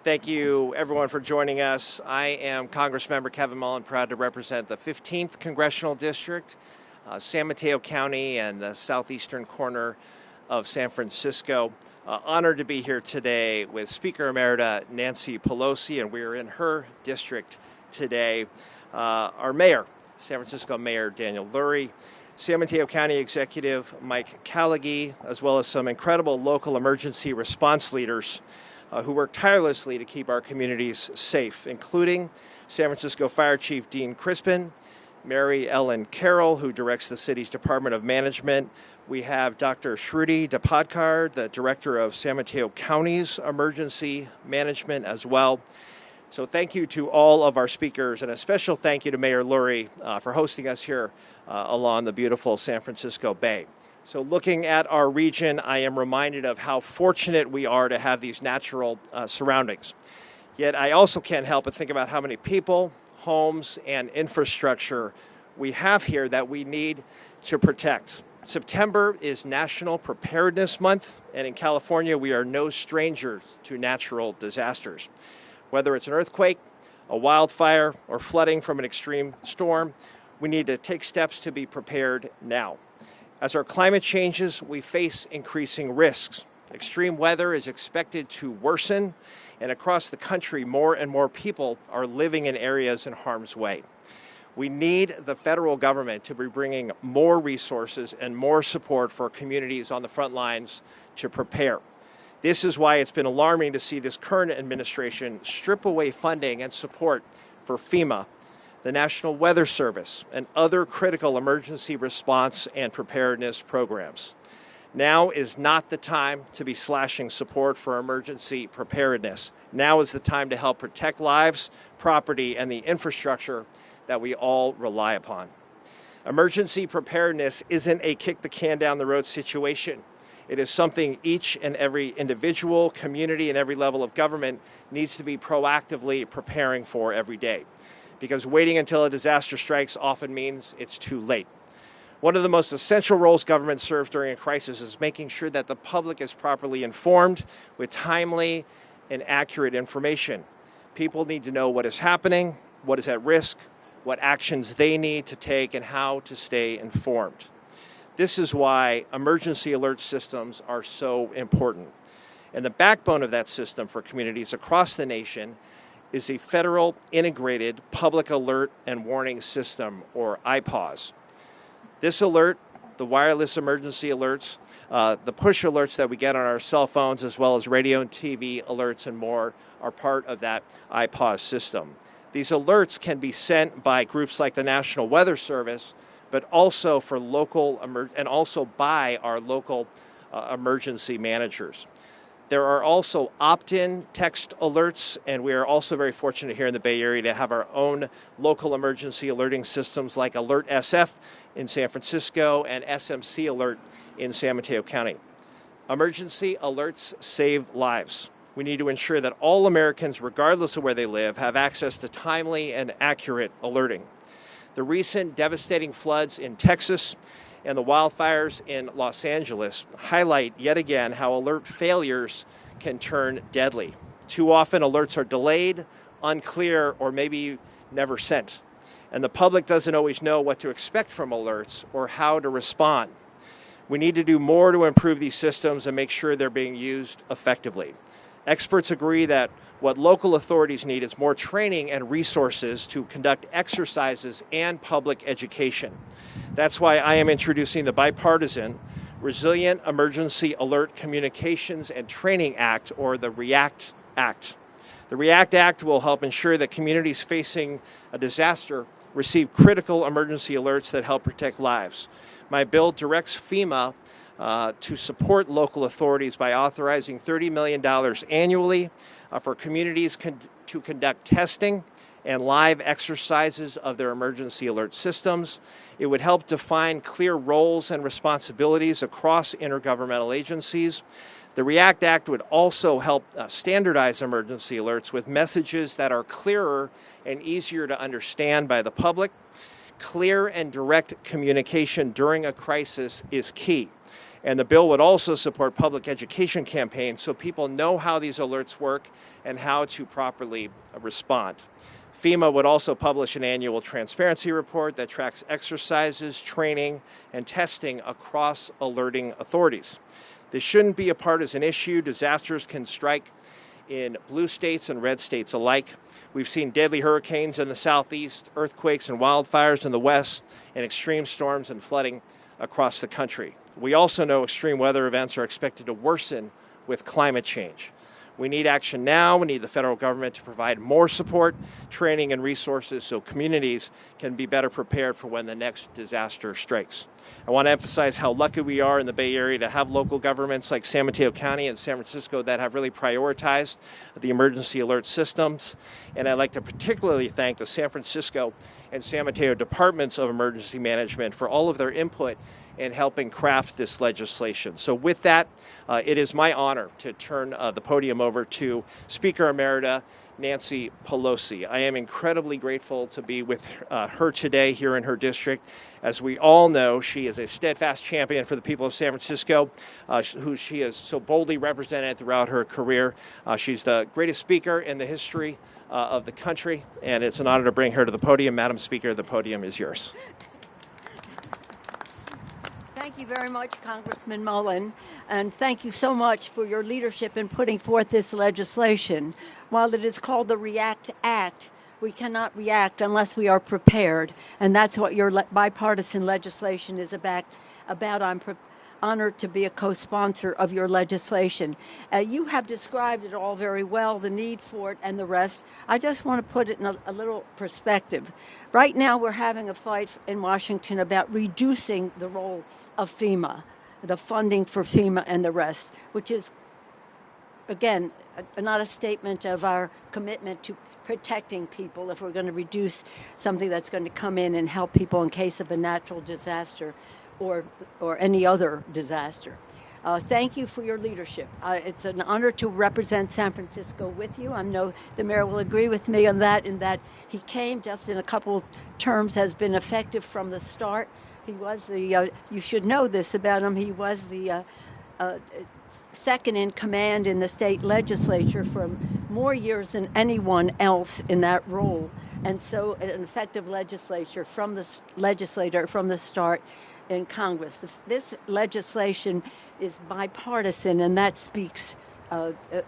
Thank you, everyone, for joining us. I am Congressman Kevin Mullin, proud to represent the 15th Congressional District, San Mateo County, and the southeastern corner of San Francisco. Honored to be here today with Speaker Emerita Nancy Pelosi, and we're in her district today. Our mayor, San Francisco Mayor Daniel Lurie, San Mateo County Executive Mike Callagy, as well as some incredible local emergency response leaders who work tirelessly to keep our communities safe, including San Francisco Fire Chief Dean Crispen, Mary Ellen Carroll, who directs the city's Department of Management. We have Dr. Shruti Dhapodkar, the director of San Mateo County's Emergency Management as well. So thank you to all of our speakers, and a special thank you to Mayor Lurie for hosting us here along the beautiful San Francisco Bay. So looking at our region, I am reminded of how fortunate we are to have these natural surroundings. Yet I also can't help but think about how many people, homes, and infrastructure we have here that we need to protect. September is National Preparedness Month, and in California, we are no strangers to natural disasters. Whether it's an earthquake, a wildfire, or flooding from an extreme storm, we need to take steps to be prepared now. As our climate changes, we face increasing risks. Extreme weather is expected to worsen, and across the country, more and more people are living in areas in harm's way. We need the federal government to be bringing more resources and more support for communities on the front lines to prepare. This is why it's been alarming to see this current administration strip away funding and support for FEMA, the National Weather Service, and other critical emergency response and preparedness programs. Now is not the time to be slashing support for emergency preparedness. Now is the time to help protect lives, property, and the infrastructure that we all rely upon. Emergency preparedness isn't a kick the can down the road situation. It is something each and every individual, community, and every level of government needs to be proactively preparing for every day, because waiting until a disaster strikes often means it's too late. One of the most essential roles government serves during a crisis is making sure that the public is properly informed with timely and accurate information. People need to know what is happening, what is at risk, what actions they need to take, and how to stay informed. This is why emergency alert systems are so important. And the backbone of that system for communities across the nation is a federal integrated public alert and warning system, or IPAWS. This alert, the wireless emergency alerts, the push alerts that we get on our cell phones, as well as radio and TV alerts and more, are part of that IPAWS system. These alerts can be sent by groups like the National Weather Service, but also for local and also by our local emergency managers. There are also opt-in text alerts, and we are also very fortunate here in the Bay Area to have our own local emergency alerting systems like Alert SF in San Francisco and SMC Alert in San Mateo County. Emergency alerts save lives. We need to ensure that all Americans, regardless of where they live, have access to timely and accurate alerting. The recent devastating floods in Texas and the wildfires in Los Angeles highlight yet again how alert failures can turn deadly. Too often alerts are delayed, unclear, or maybe never sent. And the public doesn't always know what to expect from alerts or how to respond. We need to do more to improve these systems and make sure they're being used effectively. Experts agree that what local authorities need is more training and resources to conduct exercises and public education. That's why I am introducing the bipartisan Resilient Emergency Alert Communications and Training Act, or the REACT Act. The REACT Act will help ensure that communities facing a disaster receive critical emergency alerts that help protect lives. My bill directs FEMA to support local authorities by authorizing $30 million annually for communities to conduct testing and live exercises of their emergency alert systems. It would help define clear roles and responsibilities across intergovernmental agencies. The REACT Act would also help standardize emergency alerts with messages that are clearer and easier to understand by the public. Clear and direct communication during a crisis is key. And the bill would also support public education campaigns so people know how these alerts work and how to properly respond. FEMA would also publish an annual transparency report that tracks exercises, training, and testing across alerting authorities. This shouldn't be a partisan issue. Disasters can strike in blue states and red states alike. We've seen deadly hurricanes in the southeast, earthquakes and wildfires in the west, and extreme storms and flooding across the country. We also know extreme weather events are expected to worsen with climate change. We need action now. We need the federal government to provide more support, training, and resources so communities can be better prepared for when the next disaster strikes. I want to emphasize how lucky we are in the Bay Area to have local governments like San Mateo County and San Francisco that have really prioritized the emergency alert systems. And I'd like to particularly thank the San Francisco and San Mateo Departments of Emergency Management for all of their input in helping craft this legislation. So with that, it is my honor to turn the podium over to Speaker Emerita Nancy Pelosi. I am incredibly grateful to be with her today here in her district. As we all know, she is a steadfast champion for the people of San Francisco, who she has so boldly represented throughout her career. She's the greatest speaker in the history of the country, and it's an honor to bring her to the podium. Madam Speaker, the podium is yours. Thank you very much, Congressman Mullin, and thank you so much for your leadership in putting forth this legislation. While it is called the REACT Act, we cannot react unless we are prepared, and that's what your bipartisan legislation is about. I'm honored to be a co-sponsor of your legislation. You have described it all very well, the need for it and the rest. I just want to put it in a little perspective. Right now we're having a fight in Washington about reducing the role of FEMA, the funding for FEMA and the rest, which is, again, not a statement of our commitment to protecting people if we're going to reduce something that's going to come in and help people in case of a natural disaster or any other disaster. Thank you for your leadership. It's an honor to represent San Francisco with you. I know the mayor will agree with me on that, in that he came just in a couple terms, has been effective from the start. He was the, you should know this about him, he was the second in command in the state legislature for more years than anyone else in that role. And so an effective legislator from the start in Congress. This legislation is bipartisan, and that speaks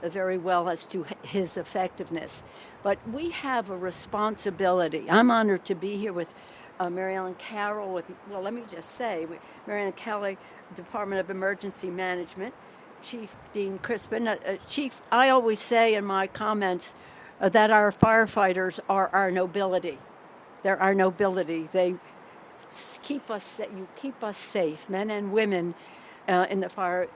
very well as to his effectiveness. But we have a responsibility. I'm honored to be here with Mary Ellen Carroll, let me just say, Mary Ellen Kelly, Department of Emergency Management, Chief Dean Crispen. Chief, I always say in my comments that our firefighters are our nobility. They're our nobility. They keep us safe, men and women, in the firefight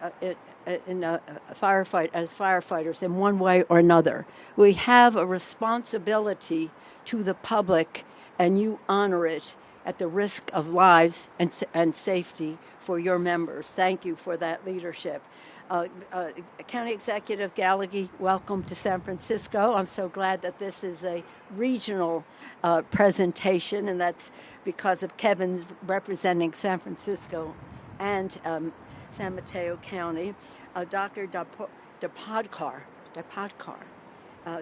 as firefighters in one way or another. We have a responsibility to the public, and you honor it at the risk of lives and safety for your members. Thank you for that leadership. County Executive Callagy, welcome to San Francisco. I'm so glad that this is a regional presentation, and that's because of Kevin's representing San Francisco and San Mateo County. Dr. Dhapodkar,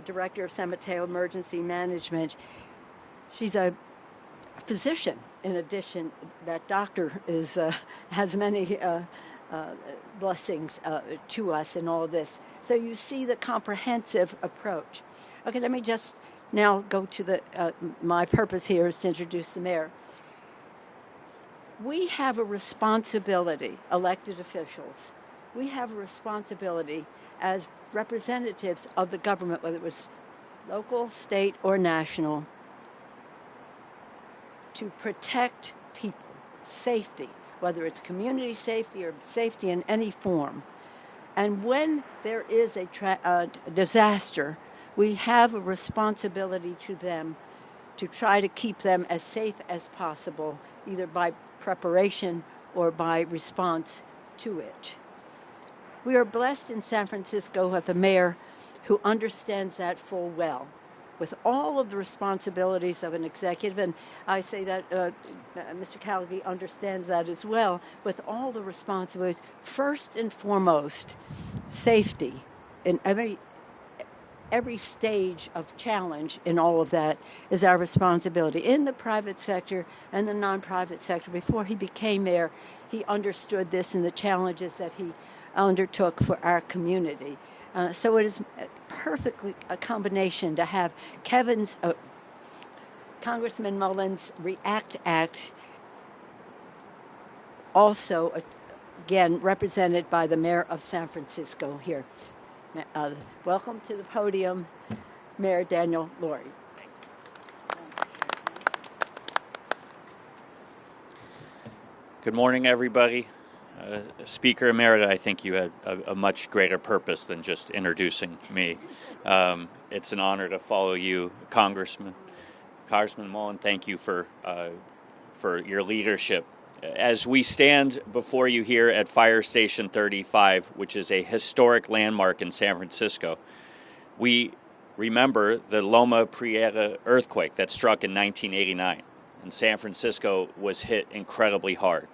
Director of San Mateo Emergency Management. She's a physician. In addition, that doctor has many blessings to us in all this. So you see the comprehensive approach. Okay, let me just now go to my purpose here is to introduce the mayor. We have a responsibility, elected officials. We have a responsibility as representatives of the government, whether it was local, state, or national, to protect people, safety, whether it's community safety or safety in any form. And when there is a disaster, we have a responsibility to them to try to keep them as safe as possible, either by preparation or by response to it. We are blessed in San Francisco with a mayor who understands that full well. with all of the responsibilities of an executive, and I say that Mr. Callagy understands that as well, with all the responsibilities, first and foremost, safety in every stage of challenge in all of that is our responsibility. In the private sector and the non-private sector, before he became mayor, he understood this and the challenges that he undertook for our community. So it is perfectly a combination to have Congressman Mullin's REACT Act, also, again, represented by the mayor of San Francisco here. Welcome to the podium, Mayor Daniel Lurie. Good morning, everybody. Speaker Emerita, I think you had a much greater purpose than just introducing me. It's an honor to follow you, Congressman Mullin. Thank you for your leadership. As we stand before you here at Fire Station 35, which is a historic landmark in San Francisco, we remember the Loma Prieta earthquake that struck in 1989, and San Francisco was hit incredibly hard.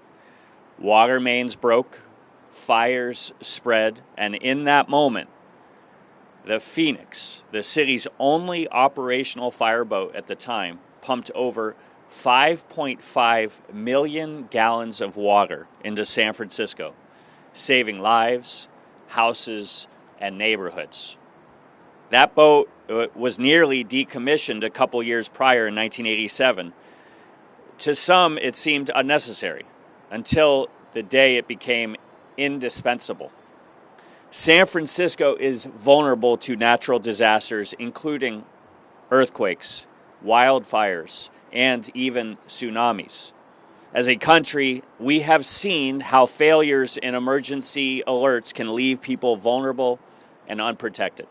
Water mains broke, fires spread, and in that moment, the Phoenix, the city's only operational fireboat at the time, pumped over 5.5 million gallons of water into San Francisco, saving lives, houses, and neighborhoods. That boat was nearly decommissioned a couple years prior in 1987. To some, it seemed unnecessary, until the day it became indispensable. San Francisco is vulnerable to natural disasters, including earthquakes, wildfires, and even tsunamis. As a country, we have seen how failures in emergency alerts can leave people vulnerable and unprotected.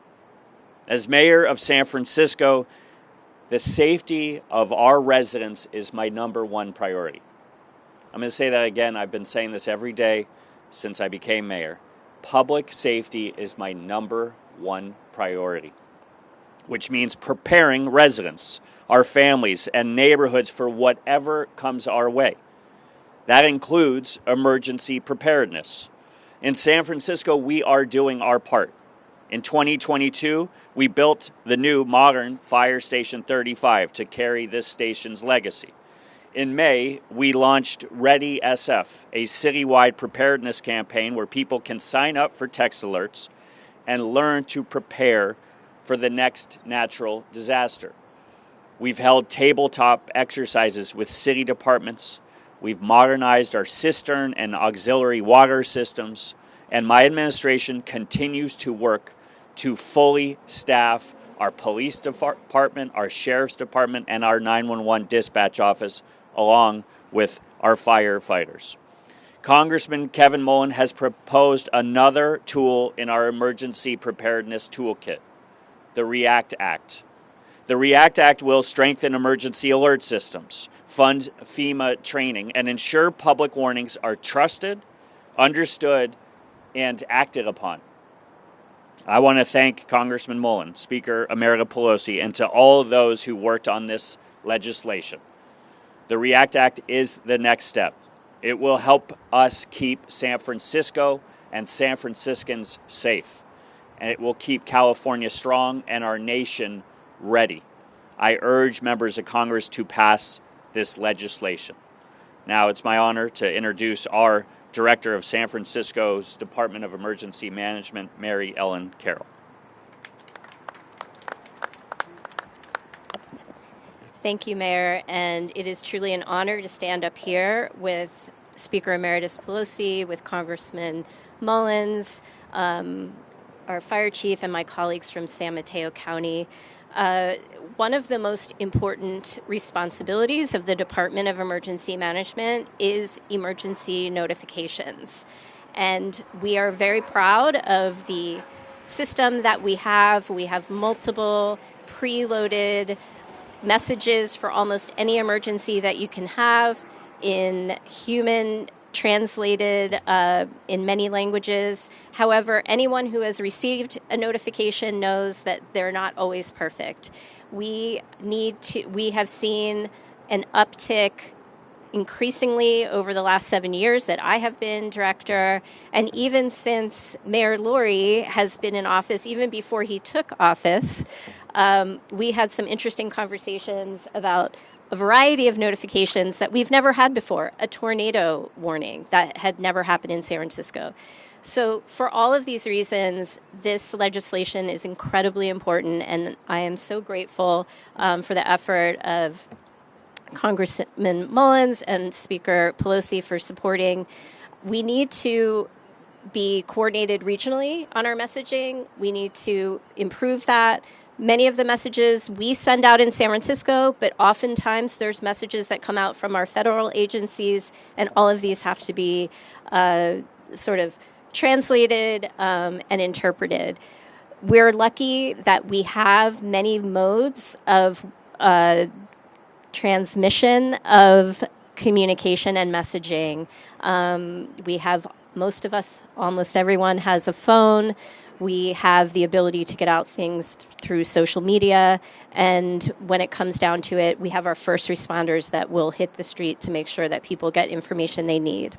As mayor of San Francisco, the safety of our residents is my number one priority. I'm going to say that again. I've been saying this every day since I became mayor. Public safety is my number one priority, which means preparing residents, our families, and neighborhoods for whatever comes our way. That includes emergency preparedness. In San Francisco, we are doing our part. In 2022, we built the new modern Fire Station 35 to carry this station's legacy. In May, we launched Ready SF, a citywide preparedness campaign where people can sign up for text alerts and learn to prepare for the next natural disaster. We've held tabletop exercises with city departments. We've modernized our cistern and auxiliary water systems, and my administration continues to work to fully staff our police department, our sheriff's department, and our 911 dispatch office, along with our firefighters. Congressman Kevin Mullin has proposed another tool in our emergency preparedness toolkit, the REACT Act. The REACT Act will strengthen emergency alert systems, fund FEMA training, and ensure public warnings are trusted, understood, and acted upon. I want to thank Congressman Mullin, Speaker Emerita Pelosi, and to all of those who worked on this legislation. The REACT Act is the next step. It will help us keep San Francisco and San Franciscans safe, and it will keep California strong and our nation ready. I urge members of Congress to pass this legislation. Now it's my honor to introduce our Director of San Francisco's Department of Emergency Management, Mary Ellen Carroll. Thank you, Mayor, and it is truly an honor to stand up here with Speaker Emeritus Pelosi, with Congressman Mullins, our fire chief, and my colleagues from San Mateo County. One of the most important responsibilities of the Department of Emergency Management is emergency notifications. And we are very proud of the system that we have. We have multiple preloaded messages for almost any emergency that you can have in human translated in many languages. However, anyone who has received a notification knows that they're not always perfect. We have seen an uptick increasingly over the last 7 years that I have been director, and even since Mayor Lurie has been in office, even before he took office, we had some interesting conversations about a variety of notifications that we've never had before. A tornado warning that had never happened in San Francisco. So for all of these reasons, this legislation is incredibly important, and I am so grateful for the effort of Congressman Mullin and Speaker Pelosi for supporting. We need to be coordinated regionally on our messaging. We need to improve that. Many of the messages we send out in San Francisco, but oftentimes there's messages that come out from our federal agencies, and all of these have to be sort of translated and interpreted. We're lucky that we have many modes of transmission of communication and messaging. We have, most of us, almost everyone has a phone. We have the ability to get out things through social media. And when it comes down to it, we have our first responders that will hit the street to make sure that people get information they need.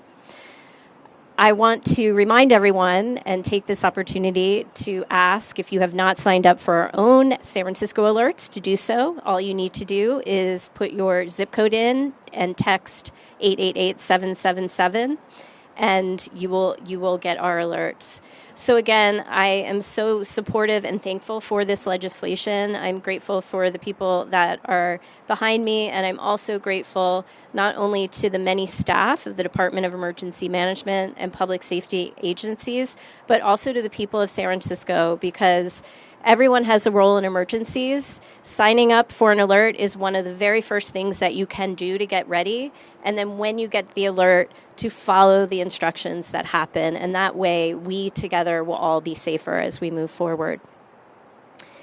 I want to remind everyone and take this opportunity to ask if you have not signed up for our own San Francisco alerts to do so. All you need to do is put your zip code in and text 888-777, and you will get our alerts. So again, I am so supportive and thankful for this legislation. I'm grateful for the people that are behind me, and I'm also grateful not only to the many staff of the Department of Emergency Management and public safety agencies, but also to the people of San Francisco, because everyone has a role in emergencies. Signing up for an alert is one of the very first things that you can do to get ready. And then when you get the alert, to follow the instructions that happen. And that way, we together will all be safer as we move forward.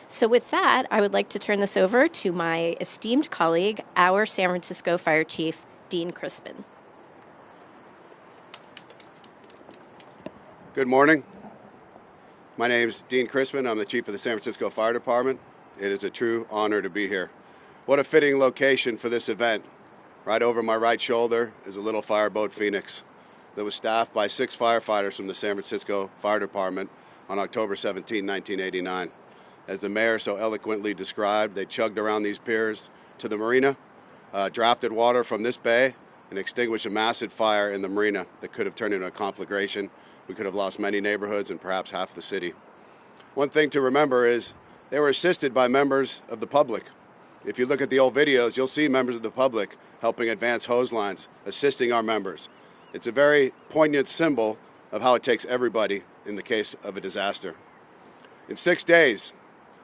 So with that, I would like to turn this over to my esteemed colleague, our San Francisco Fire Chief, Dean Crispen. Good morning. My name is Dean Crispen. I'm the chief of the San Francisco Fire Department. It is a true honor to be here. What a fitting location for this event. Right over my right shoulder is a little fireboat Phoenix that was staffed by 6 firefighters from the San Francisco Fire Department on October 17, 1989. As the mayor so eloquently described, they chugged around these piers to the marina, drafted water from this bay, and extinguished a massive fire in the marina that could have turned into a conflagration. We could have lost many neighborhoods and perhaps half the city. One thing to remember is they were assisted by members of the public. If you look at the old videos, you'll see members of the public helping advance hose lines, assisting our members. It's a very poignant symbol of how it takes everybody in the case of a disaster. In 6 days,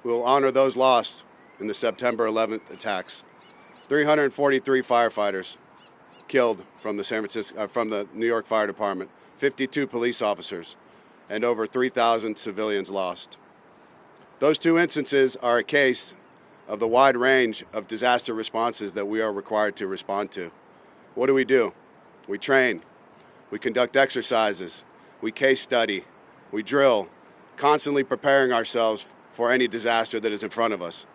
we will honor those lost in the September 11th attacks. 343 firefighters killed from the New York Fire Department, 52 police officers, and over 3,000 civilians lost. Those 2 instances are a case of the wide range of disaster responses that we are required to respond to. What do? We train, we conduct exercises, we case study, we drill, constantly preparing ourselves for any disaster that is in front of us.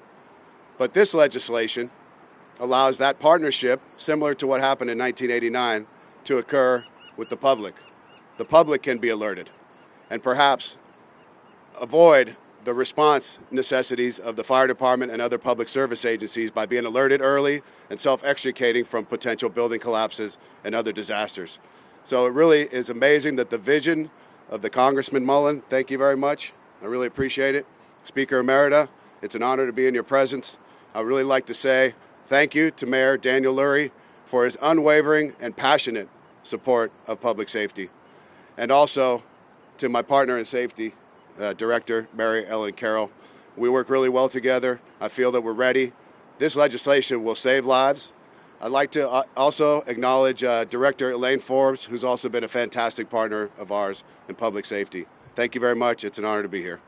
But this legislation allows that partnership, similar to what happened in 1989, to occur with the public. The public can be alerted and perhaps avoid the response necessities of the fire department and other public service agencies by being alerted early and self-extricating from potential building collapses and other disasters. So it really is amazing that the vision of the Congressman Mullin, thank you very much. I really appreciate it. Speaker Emerita, it's an honor to be in your presence. I would really like to say thank you to Mayor Daniel Lurie for his unwavering and passionate support of public safety. And also to my partner in safety, Director Mary Ellen Carroll. We work really well together. I feel that we're ready. This legislation will save lives. I'd like to also acknowledge Director Elaine Forbes, who's also been a fantastic partner of ours in public safety. Thank you very much. It's an honor to be here.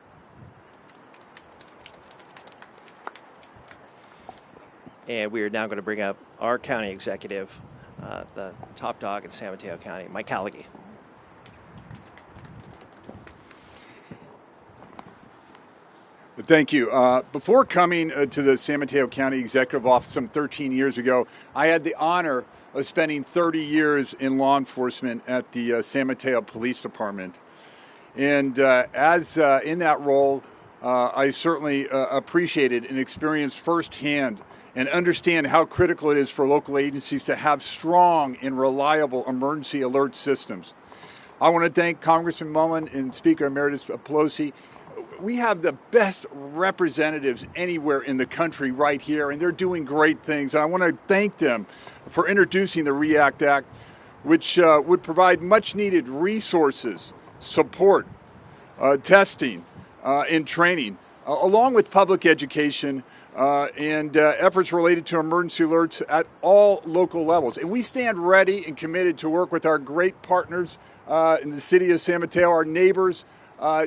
And we are now going to bring up our county executive, the top dog in San Mateo County, Mike Callagy. Thank you. Before coming to the San Mateo County Executive Office some 13 years ago, I had the honor of spending 30 years in law enforcement at the San Mateo Police Department. And as in that role, I certainly appreciated and experienced firsthand and understand how critical it is for local agencies to have strong and reliable emergency alert systems. I want to thank Congressman Mullin and Speaker Emeritus Pelosi. We have the best representatives anywhere in the country right here, and they're doing great things. And I want to thank them for introducing the REACT Act, which would provide much-needed resources, support, testing, and training, along with public education and efforts related to emergency alerts at all local levels. And we stand ready and committed to work with our great partners in the city of San Mateo, our neighbors,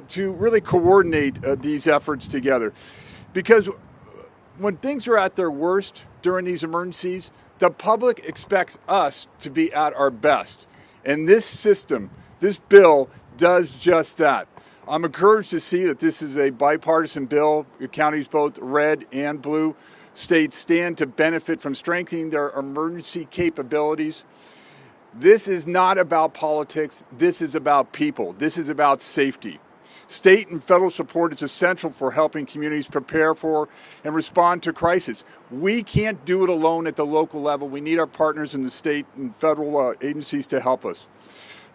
to really coordinate these efforts together. Because when things are at their worst during these emergencies, the public expects us to be at our best. And this system, this bill, does just that. I'm encouraged to see that this is a bipartisan bill. The counties, both red and blue states, stand to benefit from strengthening their emergency capabilities. This is not about politics. This is about people. This is about safety. State and federal support is essential for helping communities prepare for and respond to crisis. We can't do it alone at the local level. We need our partners in the state and federal agencies to help us.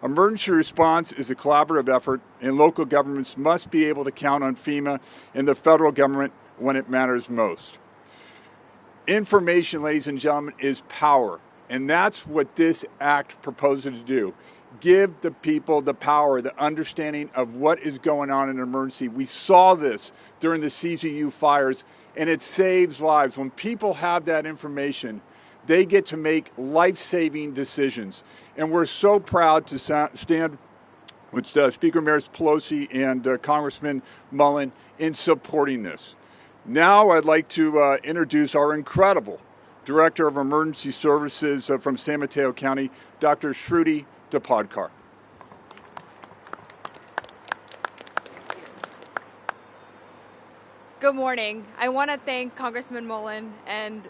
Emergency response is a collaborative effort, and local governments must be able to count on FEMA and the federal government when it matters most. Information, ladies and gentlemen, is power. And that's what this act proposes to do. Give the people the power, the understanding of what is going on in an emergency. We saw this during the CZU fires, and it saves lives. When people have that information, they get to make life-saving decisions. And we're so proud to stand with Speaker Emeritus Pelosi and Congressman Mullin in supporting this. Now I'd like to introduce our incredible Director of Emergency Services from San Mateo County, Dr. Shruti Dhapodkar. Good morning. I want to thank Congressman Mullin and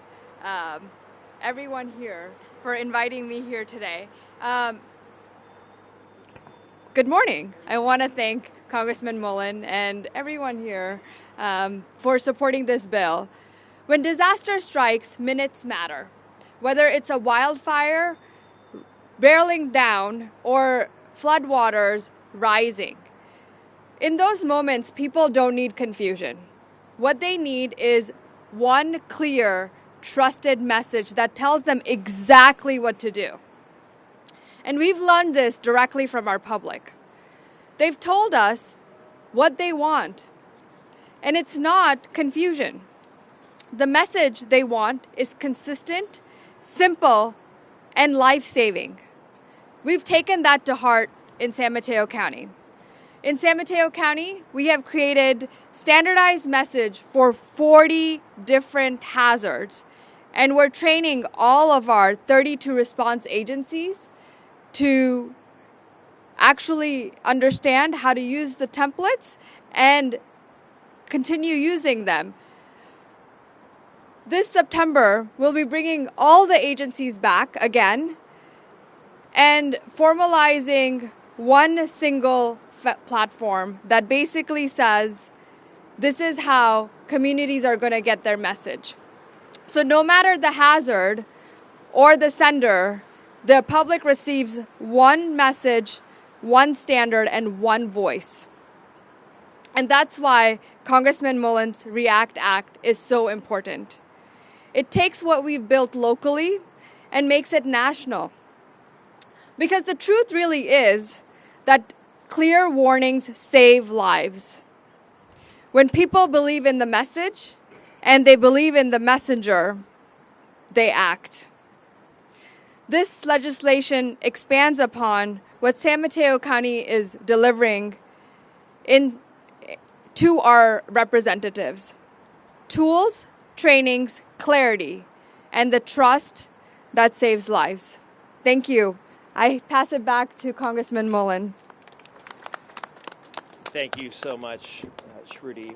everyone here for inviting me here today. Good morning. I want to thank Congressman Mullin and everyone here for supporting this bill. When disaster strikes, minutes matter. Whether it's a wildfire barreling down or floodwaters rising. In those moments, people don't need confusion. What they need is one clear, trusted message that tells them exactly what to do. And we've learned this directly from our public. They've told us what they want, and it's not confusion. The message they want is consistent, simple, and life-saving. We've taken that to heart in San Mateo County. In San Mateo County, we have created standardized message for 40 different hazards, and we're training all of our 32 response agencies to actually understand how to use the templates and continue using them. This September, we'll be bringing all the agencies back again and formalizing one single platform that basically says this is how communities are going to get their message. So no matter the hazard or the sender, the public receives one message, one standard, and one voice. And that's why Congressman Mullin's REACT Act is so important. It takes what we've built locally and makes it national. Because the truth really is that clear warnings save lives. When people believe in the message and they believe in the messenger, they act. This legislation expands upon what San Mateo County is delivering to our representatives. Tools, trainings, clarity, and the trust that saves lives. Thank you. I pass it back to Congressman Mullin. Thank you so much, Shruti.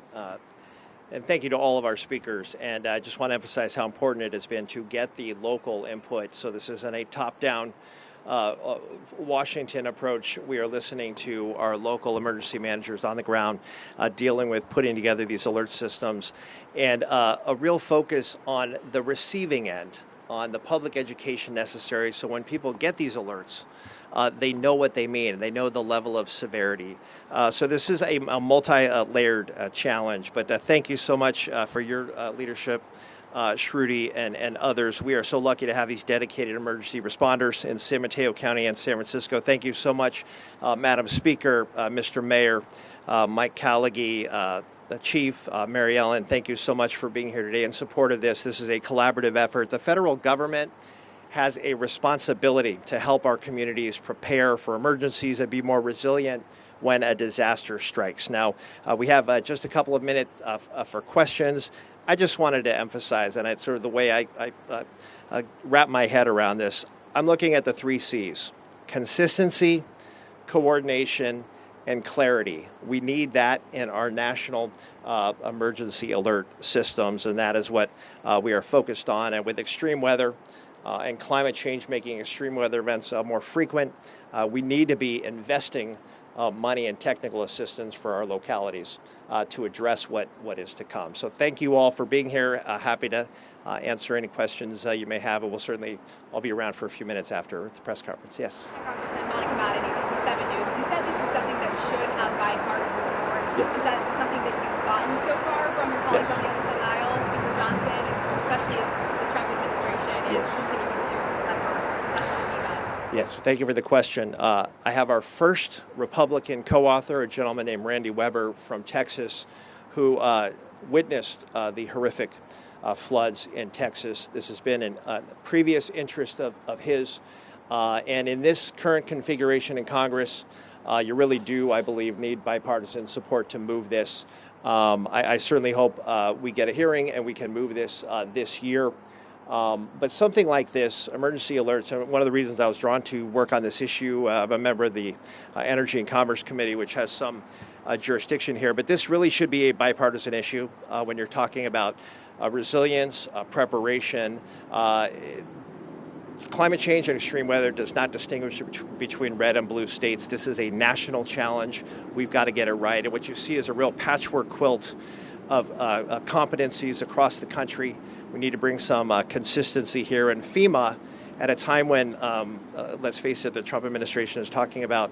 And thank you to all of our speakers. And I just want to emphasize how important it has been to get the local input. So this isn't a top-down Washington approach. We are listening to our local emergency managers on the ground, dealing with putting together these alert systems, and a real focus on the receiving end, on the public education necessary. So when people get these alerts, they know what they mean, and they know the level of severity. So this is a multi-layered challenge, but thank you so much for your leadership, Shruti and others. We are so lucky to have these dedicated emergency responders in San Mateo County and San Francisco. Thank you so much, Madam Speaker, Mr. Mayor, Mike Callagy, the Chief, Mary Ellen. Thank you so much for being here today in support of this. This is a collaborative effort. The federal government has a responsibility to help our communities prepare for emergencies and be more resilient when a disaster strikes. Now, we have just a couple of minutes for questions. I just wanted to emphasize, and it's sort of the way I wrap my head around this, I'm looking at the 3 C's: consistency, coordination, and clarity. We need that in our national emergency alert systems, and that is what we are focused on. And with extreme weather and climate change making extreme weather events more frequent, we need to be investing money and technical assistance for our localities to address what is to come. So thank you all for being here. Happy to answer any questions you may have, and I'll be around for a few minutes after the press conference. Yes. Congressman Monica Madden, ABC 7 News. You said this is something that should have bipartisan support. Yes. Is that something that you've gotten so far from your colleagues Yes. on the other side of the aisle, Speaker Johnson, especially as the Trump administration is Yes. continuing to effort FEMA? Yes, thank you for the question. I have our first Republican co-author, a gentleman named Randy Weber from Texas, who witnessed the horrific floods in Texas. This has been a previous interest of his. And in this current configuration in Congress, you really do, I believe, need bipartisan support to move this. I certainly hope we get a hearing and we can move this this year. But something like this, emergency alerts, and one of the reasons I was drawn to work on this issue, I'm a member of the Energy and Commerce Committee, which has some jurisdiction here, but this really should be a bipartisan issue when you're talking about resilience, preparation. Climate change and extreme weather does not distinguish between red and blue states. This is a national challenge. We've got to get it right. And what you see is a real patchwork quilt of competencies across the country. We need to bring some consistency here. And FEMA, at a time when, let's face it, the Trump administration is talking about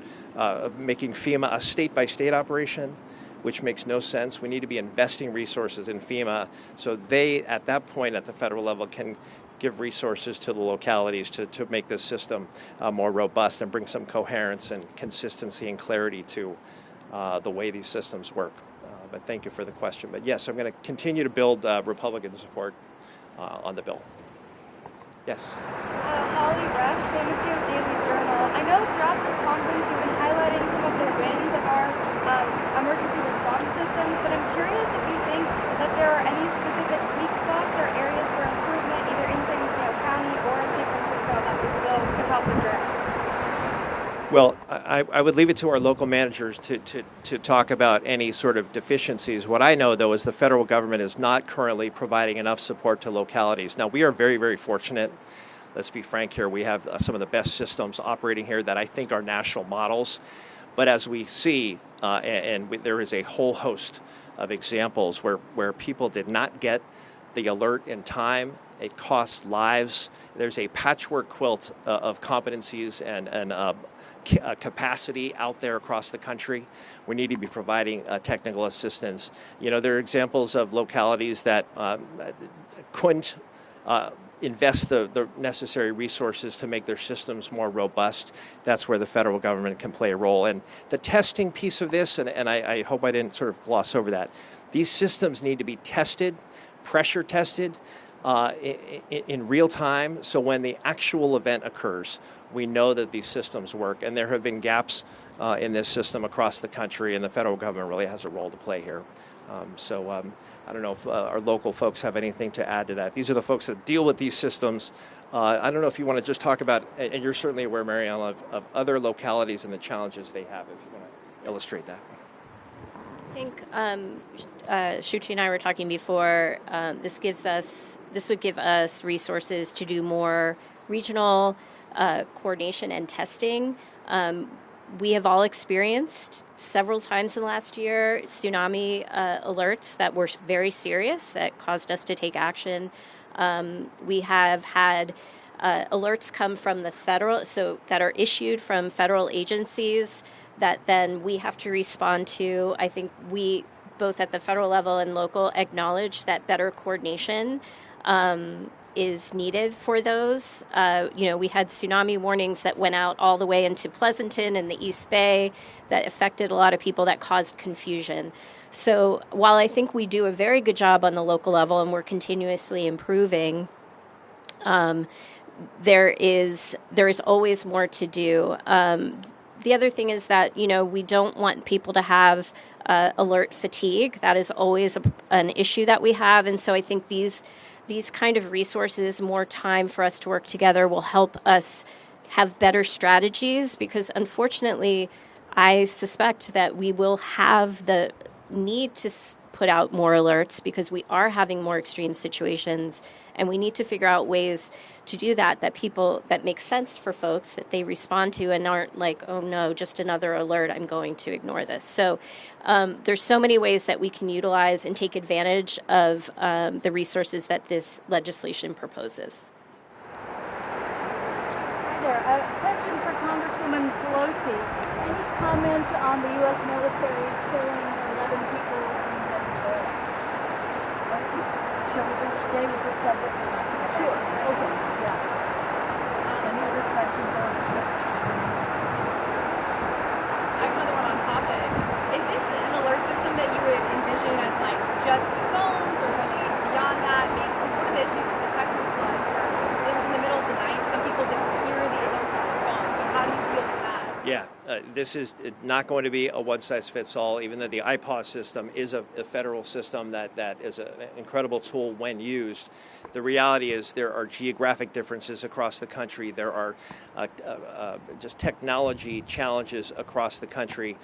making FEMA a state-by-state operation, which makes no sense. We need to be investing resources in FEMA so they, at that point at the federal level, can give resources to the localities to make this system more robust and bring some coherence and consistency and clarity to the way these systems work. But thank you for the question. But yes, I'm going to continue to build Republican support on the bill. Yes. Holly Rush, Famous Game Daily Journal. I know throughout this conference you've been highlighting some of the wins of our emergency response systems, but I'm curious if you think that there are any specific weak spots or areas for improvement either in San Mateo County or in San Francisco that this bill could help address. Well, I would leave it to our local managers to talk about any sort of deficiencies. What I know, though, is the federal government is not currently providing enough support to localities. Now, we are very, very fortunate. Let's be frank here. We have some of the best systems operating here that I think are national models. But as we see, there is a whole host of examples where people did not get the alert in time. It costs lives. There's a patchwork quilt of competencies and capacity out there across the country. We need to be providing technical assistance. You know, there are examples of localities that couldn't invest the necessary resources to make their systems more robust. That's where the federal government can play a role. And the testing piece of this, and I hope I didn't sort of gloss over that, these systems need to be tested, pressure tested, in real time, so when the actual event occurs, we know that these systems work. And there have been gaps in this system across the country, and the federal government really has a role to play here. I don't know if our local folks have anything to add to that. These are the folks that deal with these systems. I don't know if you want to just talk about, and you're certainly aware, Mariella, of other localities and the challenges they have, if you want to illustrate that. I think Shruti and I were talking before. This would give us resources to do more regional coordination and testing. We have all experienced several times in the last year tsunami alerts that were very serious that caused us to take action. We have had alerts come from the federal, so that are issued from federal agencies that then we have to respond to. I think we, both at the federal level and local, acknowledge that better coordination is needed for those. We had tsunami warnings that went out all the way into Pleasanton and the East Bay that affected a lot of people, that caused confusion. So while I think we do a very good job on the local level and we're continuously improving, there is always more to do. The other thing is that, we don't want people to have alert fatigue. That is always an issue that we have. And so I think these kind of resources, more time for us to work together, will help us have better strategies, because unfortunately, I suspect that we will have the need to put out more alerts because we are having more extreme situations, and we need to figure out ways to do that make sense for folks, that they respond to and aren't like, oh no, just another alert, I'm going to ignore this. So there's so many ways that we can utilize and take advantage of the resources that this legislation proposes. Hi there. A question for Congresswoman Pelosi. Any comment on the U.S. military killing 11 people in Venezuela? Shall we just stay with the subject? Sure. Okay. Yeah. Any other questions on the subject? I have another one on topic. Is this an alert system that you would envision as like just the phones, or going beyond that? I mean, one of the issues with the Texas floods where it was in the middle of the night, some people didn't hear the alerts on their phone. So how do you deal with that? Yeah, this is not going to be a one-size-fits-all, even though the IPAWS system is a federal system that is an incredible tool when used. The reality is there are geographic differences across the country. There are just technology challenges across the country.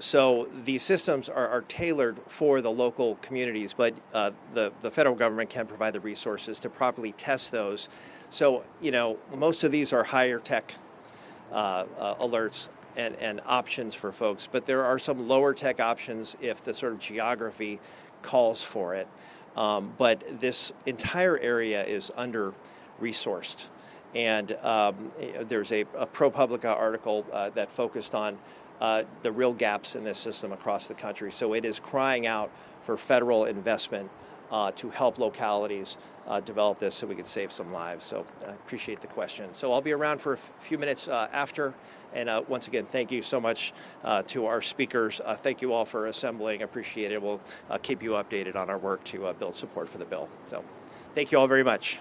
So these systems are tailored for the local communities, but the federal government can provide the resources to properly test those. So, most of these are higher tech alerts and options for folks, but there are some lower tech options if the sort of geography calls for it. But this entire area is under-resourced. And there's a ProPublica article that focused on the real gaps in this system across the country. So it is crying out for federal investment to help localities develop this so we could save some lives. So I appreciate the question. So I'll be around for a few minutes after. And once again, thank you so much to our speakers. Thank you all for assembling. Appreciate it. We'll keep you updated on our work to build support for the bill. So thank you all very much.